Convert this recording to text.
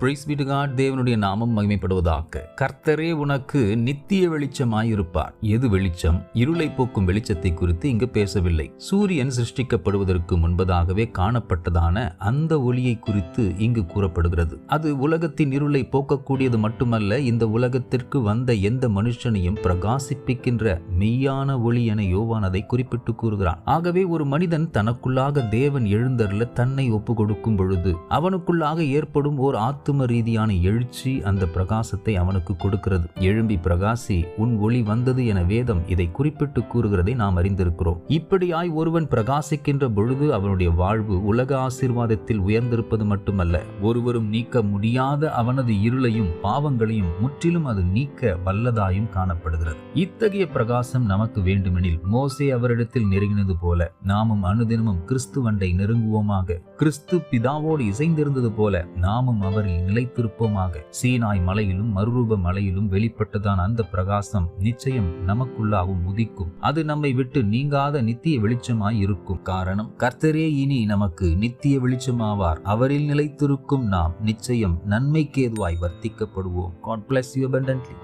Price B to God. தேவனுடைய நாமம் மகிமைப்படுவதாக. கர்த்தரே உனக்கு நித்திய வெளிச்சமாயிருப்பார். எது வெளிச்சம்? இருளை போக்கும் வெளிச்சத்தை குறித்து இங்கு பேசவில்லை. சூரியன் சிருஷ்டிக்கப்படுவதற்கு முன்பதாகவே காணப்பட்டதான அந்த ஒளியை குறித்து இங்கு கூறப்படுகிறது. அது உலகத்தின் இருளை போக்கக்கூடியது மட்டுமல்ல, இந்த உலகத்திற்கு வந்த எந்த மனுஷனையும் பிரகாசிப்பிக்கின்ற மெய்யான ஒளி என யோவான் அதை குறிப்பிட்டு கூறுகிறான். ஆகவே ஒரு மனிதன் தனக்குள்ளாக தேவன் எழுந்தருள தன்னை ஒப்பு கொடுக்கும் பொழுது அவனுக்குள்ளாக ஏற்படும் ஓர் ஆத்தும ரீதியான எழுச்சி அந்த பிரகாசத்தை அவனுக்கு கொடுக்கிறது. எழும்பி பிரகாசி, உன் ஒளி வந்தது என வேதம் இதை குறிப்பிட்டு கூறுகிறதை நாம் அறிந்திருக்கிறோம். இப்படியாய் ஒருவன் பிரகாசிக்கின்ற பொழுது அவனுடைய வாழ்வு உலக ஆசீர்வாதத்தில் உயர்ந்திருப்பது மட்டுமல்ல, ஒருவரும் நீக்க முடியாத அவனது இருளையும் பாவங்களையும் முற்றிலும் அது நீக்க வல்லதாயும் காணப்படுகிறது. இத்தகைய பிரகாசம் நமக்கு வேண்டுமெனில் மோசே அவரிடத்தில் நெருங்கினது போல நாமும் அனுதினமும் கிறிஸ்துவண்டை நெருங்குவோமாக. கிறிஸ்து பிதாவோடு இசைந்திருந்தது போல நாமும் அவரில் நிலைத்திருப்போமாக. சீனாய் மலையிலும் மறுரூப மலையிலும் வெளிப்பட்டதான் அந்த பிரகாசம் நிச்சயம் நமக்குள்ளாகவும் உதிக்கும். அது நம்மை விட்டு நீங்காத நித்திய வெளிச்சமாய் இருக்கும். காரணம், கர்த்தரே இனி நமக்கு நித்திய வெளிச்சமாவார். அவரில் நிலைத்திருக்கும் நாம் நிச்சயம் நன்மைக்கேதுவாய் வர்த்திக்கப்படுவோம். God bless you abundantly.